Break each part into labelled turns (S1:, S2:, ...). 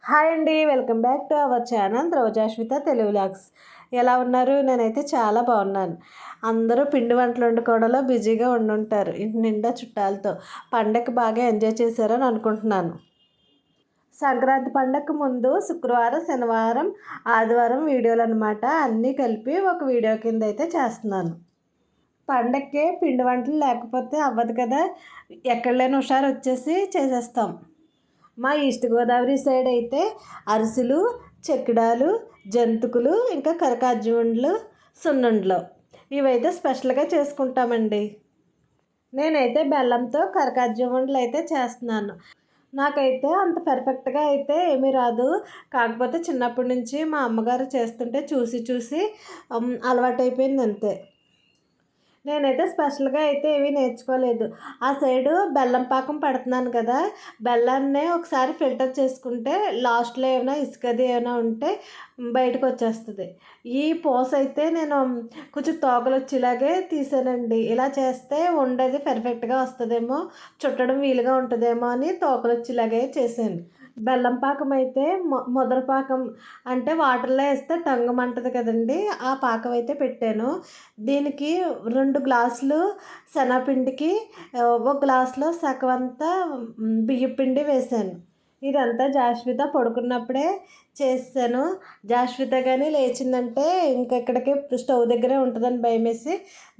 S1: Hi అండి, welcome back to our channel Rojashwitha Telugu vlogs. ఎలా ఉన్నారు? నేనైతే చాలా బాగున్నాను. అందరూ పిండి వంటలు వండుకోవడంలో బిజీగా ఉండుంటారు ఇంటి నిండా చుట్టాలతో. పండగకి బాగా ఎంజాయ్ చేశారని అనుకుంటున్నాను. సంక్రాంతి పండగకు ముందు శుక్రవారం, శనివారం, ఆదివారం వీడియోలు అనమాట అన్నీ కలిపి ఒక వీడియో కింద అయితే చేస్తున్నాను. పండగకే పిండి వంటలు లేకపోతే అవ్వదు కదా, ఎక్కడ లేని హుషారు వచ్చేసి చేసేస్తాం. మా ఈస్ట్ గోదావరి సైడ్ అయితే అరిసెలు, చెక్కిడాలు, జంతికలు, ఇంకా కరకాజ్జుండ్లు, సున్నుండలు ఇవైతే స్పెషల్గా చేసుకుంటామండి. నేనైతే బెల్లంతో కరకాజ్జుండ్లు అయితే చేస్తున్నాను. నాకైతే అంత పర్ఫెక్ట్గా అయితే ఏమీ రాదు. కాకపోతే చిన్నప్పటి నుంచి మా అమ్మగారు చేస్తుంటే చూసి చూసి అలవాటైపోయింది అంతే. నేనైతే స్పెషల్గా అయితే ఏమీ నేర్చుకోలేదు. ఆ సైడు బెల్లం పాకం పెడుతున్నాను కదా, బెల్లాన్నే ఒకసారి ఫిల్టర్ చేసుకుంటే లాస్ట్లో ఏమైనా ఇసుకది ఏమైనా ఉంటే బయటకు వచ్చేస్తుంది. ఈ పూస అయితే నేను కొంచెం తోకలు వచ్చేలాగే తీసానండి. ఇలా చేస్తే ఉండేది పర్ఫెక్ట్గా వస్తుందేమో, చుట్టడం వీలుగా ఉంటుందేమో అని తోకలు వచ్చేలాగే చేశాను. బెల్లం పాకం అయితే ముదర పాకం అంటే వాటర్లో వేస్తే టంగమంటది కదండి, ఆ పాకం అయితే పెట్టాను. దీనికి 2 గ్లాసులు శనగపిండికి ఒక గ్లాసులో సగం అంతా బియ్యపిండి వేసాను. ఇదంతా జాస్విత పడుకున్నప్పుడే చేసాను. జాస్విత కానీ లేచిందంటే ఇంకెక్కడికి స్టవ్ దగ్గరే ఉంటుందని భయమేసి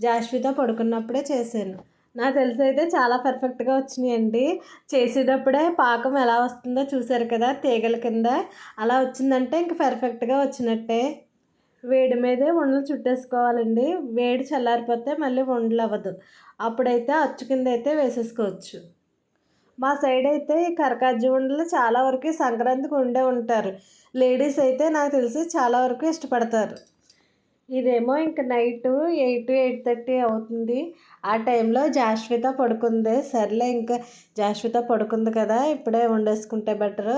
S1: జాస్విత పడుకున్నప్పుడే చేశాను. నాకు తెలిసి అయితే చాలా పర్ఫెక్ట్గా వచ్చినాయండి. చేసేటప్పుడే పాకం ఎలా వస్తుందో చూసారు కదా, తీగల కింద అలా వచ్చిందంటే ఇంక పర్ఫెక్ట్గా వచ్చినట్టే. వేడి మీదే ఉండలు చుట్టేసుకోవాలండి. వేడి చల్లారిపోతే మళ్ళీ ఉండలు అవ్వదు. అప్పుడైతే అచ్చు కింద అయితే వేసేసుకోవచ్చు. మా సైడ్ అయితే ఈ కరకాజ్జి ఉండలు చాలా వరకు సంక్రాంతికి ఉంటారు. లేడీస్ అయితే నాకు తెలిసి చాలా వరకు ఇష్టపడతారు. ఇదేమో ఇంక నైటు 8, 8:30 అవుతుంది. ఆ టైంలో జాస్విత పడుకుంది. సర్లే ఇంకా జాస్విత పడుకుంది కదా, ఇప్పుడే వండేసుకుంటే బెటరు.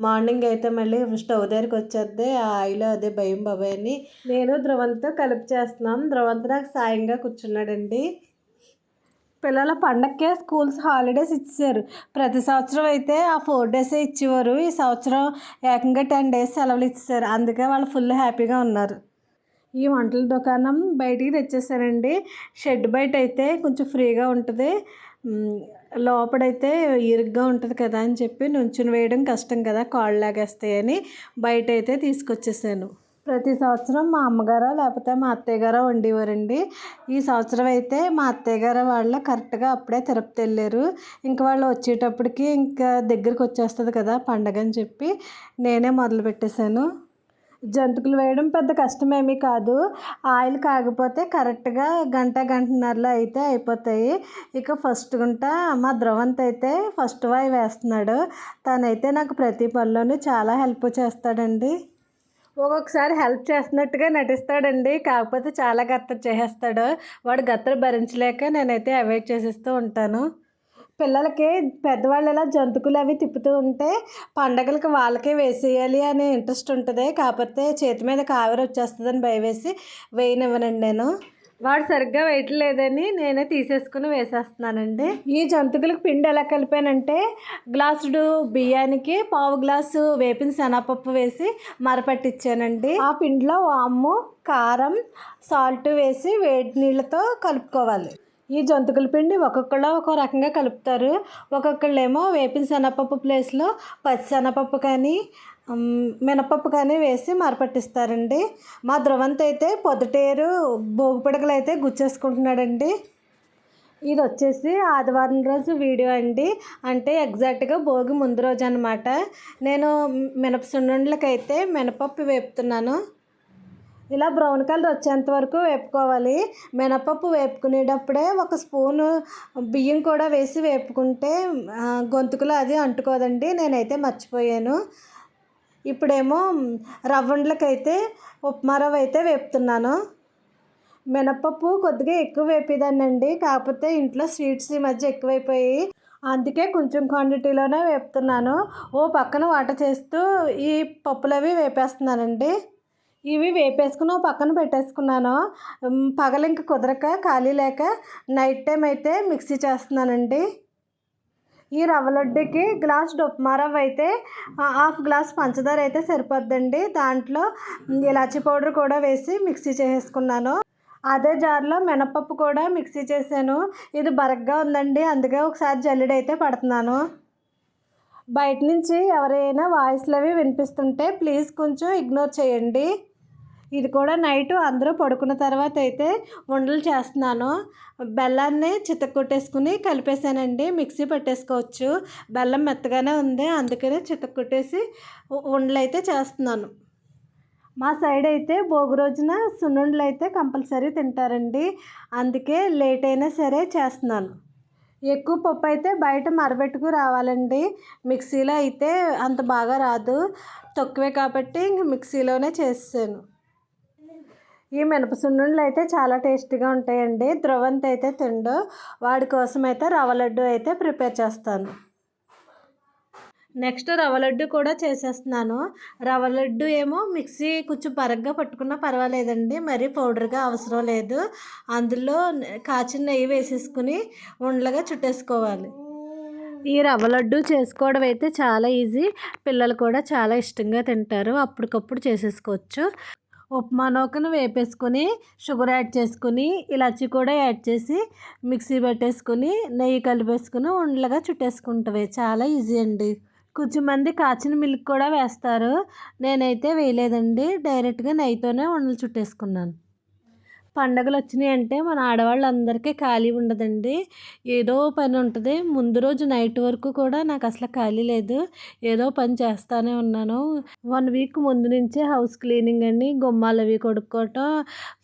S1: మార్నింగ్ అయితే మళ్ళీ స్టవ్ దగ్గరికి వచ్చేద్ది, ఆ ఆయిల్ అదే భయం బాబాయ్ అని నేను ధ్రువంతో కలిపి చేస్తున్నాం. ధ్రువంతో నాకు సాయంగా కూర్చున్నాడండి. పిల్లల పండగకే స్కూల్స్ హాలిడేస్ ఇచ్చారు. ప్రతి సంవత్సరం అయితే ఆ 4 డేసే ఇచ్చేవారు. ఈ సంవత్సరం ఏకంగా 10 డేస్ సెలవులు ఇచ్చారు. అందుకే వాళ్ళు ఫుల్ హ్యాపీగా ఉన్నారు. ఈ వంటల దుకాణం బయటికి తెచ్చేసానండి. షెడ్ బయట అయితే కొంచెం ఫ్రీగా ఉంటుంది, లోపడైతే ఇరుగ్గా ఉంటుంది కదా అని చెప్పి నుంచుని వేయడం కష్టం కదా, కాళ్ళు లాగేస్తాయని బయట అయితే తీసుకొచ్చేసాను. ప్రతి సంవత్సరం మా అమ్మగారో లేకపోతే మా అత్తయ్య గారో వండేవారండి. ఈ సంవత్సరం అయితే మా అత్తయ్య గారు వాళ్ళు కరెక్ట్గా అప్పుడే తిరుపతి వెళ్ళారు. ఇంక వాళ్ళు వచ్చేటప్పటికి ఇంకా దగ్గరికి వచ్చేస్తుంది కదా పండగ అని చెప్పి నేనే మొదలు పెట్టేశాను. జంతికలు వేయడం పెద్ద కష్టమేమీ కాదు. ఆయిల్ కాగిపోతే కరెక్ట్గా గంటన్నరలో అయితే అయిపోతాయి. ఇక ఫస్ట్ గుంట మా ధ్రువంత్ అయితే ఫస్ట్ వాయి వేస్తున్నాడు. తనైతే నాకు ప్రతి పనిలోనూ చాలా హెల్ప్ చేస్తాడండి. ఒక్కొక్కసారి హెల్ప్ చేస్తున్నట్టుగా నటిస్తాడండి, కాకపోతే చాలా గత్తర చేసేస్తాడు. వాడు గత్తర భరించలేక నేనైతే అవాయిడ్ చేసేస్తూ ఉంటాను. పిల్లలకి పెద్దవాళ్ళు ఇలా జంతుకులు అవి తిప్పుతూ ఉంటే పండగలకి వాళ్ళకే వేసేయాలి అనే ఇంట్రెస్ట్ ఉంటుంది. కాకపోతే చేతి మీద కావరి వచ్చేస్తుందని భయవేసి వేయనివ్వనండి నేను. వాడు సరిగ్గా వేయట్లేదని నేనే తీసేసుకుని వేసేస్తున్నానండి. ఈ జంతుకులకు పిండి ఎలా కలిపానంటే గ్లాసుడు బియ్యానికి పావు గ్లాసు వేపిన శనగపప్పు వేసి మరపట్టించానండి. ఆ పిండిలో వాము, కారం, సాల్ట్ వేసి వేడి నీళ్ళతో కలుపుకోవాలి. ఈ జంతికల పిండి ఒక్కొక్కళ్ళు ఒక్కో రకంగా కలుపుతారు. ఒక్కొక్కళ్ళు ఏమో వేపిన శనగపప్పు ప్లేస్లో పచ్చి శనగపప్పు కానీ మినపప్పు కానీ వేసి మరపట్టిస్తారండి. మా ధ్రువంత్ అయితే పొద్దుటేరు భోగి పిడకలు అయితే గుచ్చేసుకుంటున్నాడండి. ఇది వచ్చేసి ఆదివారం రోజు వీడియో అండి, అంటే ఎగ్జాక్ట్గా భోగి ముందు రోజు అనమాట. నేను మినప సున్నుండలకైతే మినపప్పు వేపుతున్నాను. ఇలా బ్రౌన్ కలర్ వచ్చేంత వరకు వేపుకోవాలి. మినపప్పు వేపుకునేటప్పుడే ఒక స్పూను బియ్యం కూడా వేసి వేపుకుంటే గొంతుకులో అది అంటుకోదండి. నేనైతే మర్చిపోయాను. ఇప్పుడేమో రవ్వండ్లకైతే ఉప్మా రవ్వ అయితే వేపుతున్నాను. మినపప్పు కొద్దిగా ఎక్కువ వేపేదాన్నండి, కాకపోతే ఇంట్లో స్వీట్స్ ఈ మధ్య ఎక్కువైపోయి అందుకే కొంచెం క్వాంటిటీలోనే వేపుతున్నాను. ఓ పక్కన వంట చేస్తూ ఈ పప్పులు అవి వేపేస్తున్నానండి. ఇవి వేపేసుకుని ఓ పక్కన పెట్టేసుకున్నాను. పగలు ఇంక కుదరక ఖాళీ లేక నైట్ టైం అయితే మిక్సీ చేస్తున్నానండి. ఈ రవ్వ లడ్డుకి గ్లాస్ ఉప్మా రవ్వ అయితే హాఫ్ గ్లాస్ పంచదార అయితే సరిపోద్దండి. దాంట్లో ఇలాచీ పౌడర్ కూడా వేసి మిక్సీ చేసేసుకున్నాను. అదే జార్లో మినపప్పు కూడా మిక్సీ చేశాను. ఇది బరగ్గా ఉందండి, అందుకే ఒకసారి జల్లెడైతే పడుతున్నాను. బయట నుంచి ఎవరైనా వాయిస్లు అవి వినిపిస్తుంటే ప్లీజ్ కొంచెం ఇగ్నోర్ చేయండి. ఇది కూడా నైట్ అందరూ పడుకున్న తర్వాత అయితే ఉండలు చేస్తున్నాను. బెల్లాన్ని చితక్కొట్టేసుకుని కలిపేసానండి. మిక్సీ పట్టేసుకోవచ్చు. బెల్లం మెత్తగానే ఉంది, అందుకనే చితక్కొట్టేసి ఉండలు అయితే చేస్తున్నాను. మా సైడ్ అయితే భోగి రోజున సున్నుండలు అయితే కంపల్సరీ తింటారండి, అందుకే లేట్ అయినా సరే చేస్తున్నాను. ఎక్కువ పప్పు అయితే బయట మరబెట్టుకు రావాలండి. మిక్సీలో అయితే అంత బాగా రాదు, తక్కువే కాబట్టి ఇంక మిక్సీలోనే చేసాను. ఈ మినప సున్నుండలు అయితే చాలా టేస్టీగా ఉంటాయండి. ధ్రువంత్ అయితే తిండు, వాడి కోసం అయితే రవ్వ లడ్డు అయితే ప్రిపేర్ చేస్తాను. నెక్స్ట్ రవ్వ లడ్డు కూడా చేసేస్తున్నాను. రవ్వ లడ్డు ఏమో మిక్సీ కొంచెం బరగ్గా పట్టుకున్నా పర్వాలేదండి, మరీ పౌడర్గా అవసరం లేదు. అందులో కాచిన నెయ్యి వేసేసుకుని ఉండలుగా చుట్టేసుకోవాలి. ఈ రవ్వ లడ్డు చేసుకోవడం అయితే చాలా ఈజీ, పిల్లలు కూడా చాలా ఇష్టంగా తింటారు. అప్పటికప్పుడు చేసేసుకోవచ్చు. ఉప్మా నూకను వేపేసుకొని షుగర్ యాడ్ చేసుకుని ఇలాచీ కూడా యాడ్ చేసి మిక్సీ పెట్టేసుకుని నెయ్యి కలిపేసుకుని ఉండలుగా చుట్టేసుకుంటవే, చాలా ఈజీ అండి. కొంచెం మంది కాచిన మిల్క్ కూడా వేస్తారు, నేనైతే వేయలేదండి. డైరెక్ట్గా నెయ్యితోనే ఉండలు చుట్టేసుకున్నాను. పండగలు వచ్చినాయి అంటే మన ఆడవాళ్ళందరికీ ఖాళీ ఉండదండి, ఏదో పని ఉంటుంది. ముందు రోజు నైట్ వరకు కూడా నాకు అసలు ఖాళీ లేదు, ఏదో పని చేస్తూనే ఉన్నాను. 1 వీక్ ముందు నుంచే హౌస్ క్లీనింగ్ అండి, గుమ్మాలు అవి కొడుక్కోవటం,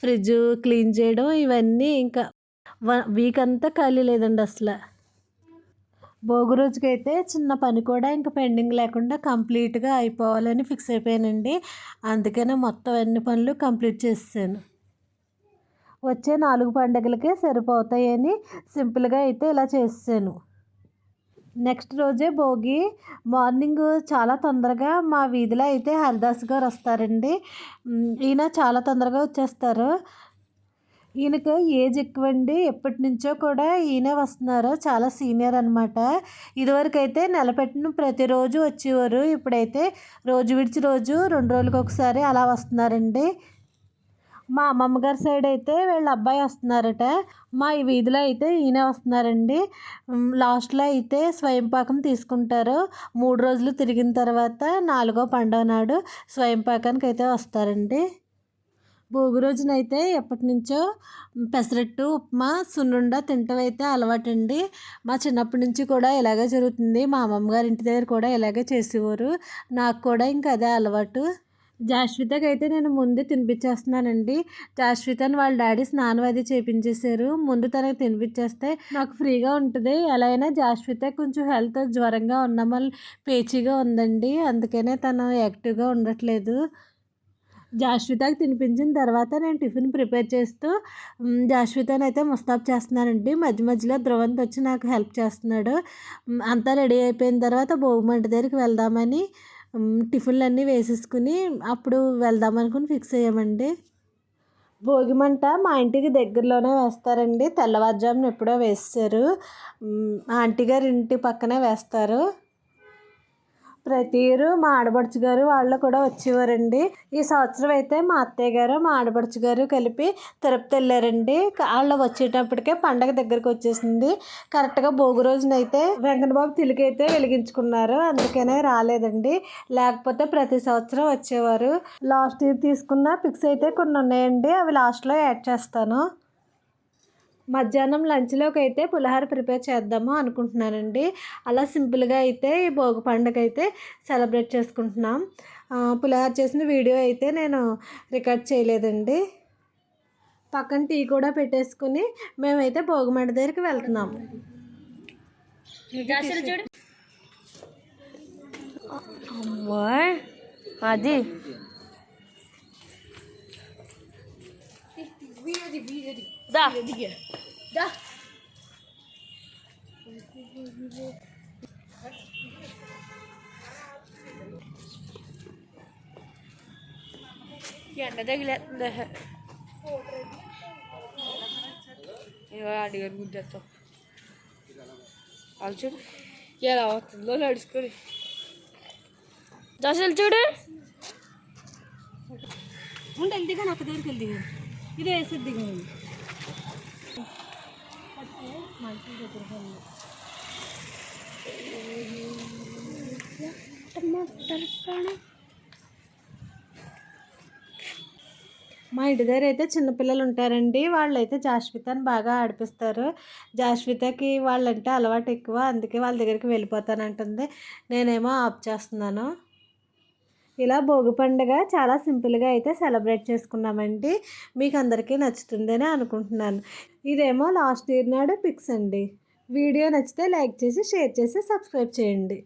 S1: ఫ్రిడ్జ్ క్లీన్ చేయడం, ఇవన్నీ ఇంకా వీక్ అంతా ఖాళీ లేదండి అసలు. భోగి రోజుకైతే చిన్న పని కూడా ఇంకా పెండింగ్ లేకుండా కంప్లీట్గా అయిపోవాలని ఫిక్స్ అయిపోయానండి, అందుకనే మొత్తం అన్ని పనులు కంప్లీట్ చేసాను. వచ్చే 4 పండుగలకే సరిపోతాయని సింపుల్గా అయితే ఇలా చేసాను. నెక్స్ట్ రోజే భోగి మార్నింగ్ చాలా తొందరగా మా వీధిలో అయితే హరిదాస్ గారు వస్తారండి. ఈయన చాలా తొందరగా వచ్చేస్తారు. ఈయనకి ఏజ్ ఎక్కువండి, ఎప్పటి నుంచో కూడా ఈయనే వస్తున్నారు, చాలా సీనియర్ అనమాట. ఇదివరకు అయితే నెలపెట్టిన ప్రతిరోజు వచ్చేవారు, ఇప్పుడైతే రోజు విడిచి రోజు 2 రోజులకు ఒకసారి అలా వస్తున్నారండి. మా అమ్మమ్మ గారి సైడ్ అయితే వీళ్ళ అబ్బాయి వస్తున్నారట. మా ఈ వీధిలో అయితే ఈయన వస్తున్నారండి. లాస్ట్లో అయితే స్వయం పాకం తీసుకుంటారు. 3 రోజులు తిరిగిన తర్వాత 4వ పండుగ నాడు స్వయం పాకానికి అయితే వస్తారండి. భోగి రోజునైతే ఎప్పటి నుంచో పెసరట్టు, ఉప్మా, సున్నుండ తింటం అయితే అలవాటండి. మా చిన్నప్పటి నుంచి కూడా ఇలాగే జరుగుతుంది. మా అమ్మమ్మ గారి ఇంటి దగ్గర కూడా ఇలాగే చేసేవారు, నాకు కూడా ఇంకా అదే అలవాటు. జాస్వితకి అయితే నేను ముందే తినిపించేస్తున్నానండి. జాస్వితని వాళ్ళ డాడీ స్నానం అది చేయించేశారు, ముందు తనకి తినిపించేస్తే నాకు ఫ్రీగా ఉంటుంది. ఎలా అయినా జాస్విత కొంచెం హెల్త్ జ్వరంగా ఉన్న మళ్ళీ పేచీగా ఉందండి, అందుకనే తను యాక్టివ్గా ఉండట్లేదు. జాస్వితకి తినిపించిన తర్వాత నేను టిఫిన్ ప్రిపేర్ చేస్తూ జాస్వితని అయితే ముస్తాబ్ చేస్తున్నానండి. మధ్య మధ్యలో ధ్రువంత్ వచ్చి నాకు హెల్ప్ చేస్తున్నాడు. అంతా రెడీ అయిపోయిన తర్వాత భోగిమంట దగ్గరికి వెళ్దామని టిఫిన్లు అన్నీ వేసేసుకుని అప్పుడు వెళ్దాం అనుకుని ఫిక్స్ అయ్యామండి. భోగిమంట మా ఇంటికి దగ్గరలోనే వేస్తారండి, తెల్లవారుజామున ఎప్పుడో వేస్తారు. ఆంటీ గారి ఇంటి పక్కనే వేస్తారు. ప్రతి ఇయర్ మా ఆడపడుచు గారు వాళ్ళు కూడా వచ్చేవారండి. ఈ సంవత్సరం అయితే మా అత్తయ్య గారు మా ఆడపడుచు గారు కలిపి తిరుపతి వెళ్ళారండి. వాళ్ళు వచ్చేటప్పటికే పండగ దగ్గరికి వచ్చేసింది. కరెక్ట్గా భోగి రోజునైతే వెంకటబాబు తిలికైతే వెలిగించుకున్నారు, అందుకనే రాలేదండి, లేకపోతే ప్రతి సంవత్సరం వచ్చేవారు. లాస్ట్ ఇయర్ తీసుకున్న పిక్స్ అయితే కొన్ని ఉన్నాయండి, అవి లాస్ట్లో యాడ్ చేస్తాను. మధ్యాహ్నం లంచ్లోకి అయితే పులిహోర ప్రిపేర్ చేద్దాము అనుకుంటున్నానండి. అలా సింపుల్గా అయితే ఈ భోగి పండుగ అయితే సెలబ్రేట్ చేసుకుంటున్నాం. పులిహోర చేసిన వీడియో అయితే నేను రికార్డ్ చేయలేదండి. పక్కన టీ కూడా పెట్టేసుకుని మేమైతే భోగిమంట దగ్గరికి వెళ్తున్నాం.
S2: అది దా దా ఎండ తగిలేస్తుంది, అడిగారు గుద్దేస్తాం వాళ్ళు చూడు. ఎలా అవుతుందో నడుచుకొని దశలు చూడు
S1: ఉంటే దిగా నాకు దగ్గరికి వెళ్ళి దిగా ఇదే వేసి దిగా మా ఇంటి దగ్గర అయితే చిన్నపిల్లలు ఉంటారండి. వాళ్ళైతే జాష్వితని బాగా ఆడిపిస్తారు. జాష్వితకి వాళ్ళంటే అలవాటు ఎక్కువ, అందుకే వాళ్ళ దగ్గరికి వెళ్ళిపోతానంటుంది. నేనేమో ఆఫ్ చేస్తున్నాను. ఇలా భోగి పండుగ చాలా సింపుల్గా అయితే సెలబ్రేట్ చేసుకున్నామండి. మీకు అందరికీ నచ్చుతుందని అనుకుంటున్నాను. ఇదేమో లాస్ట్ ఇయర్ నాడు పిక్స్ అండి. వీడియో నచ్చితే లైక్ చేసి షేర్ చేసి సబ్స్క్రైబ్ చేయండి.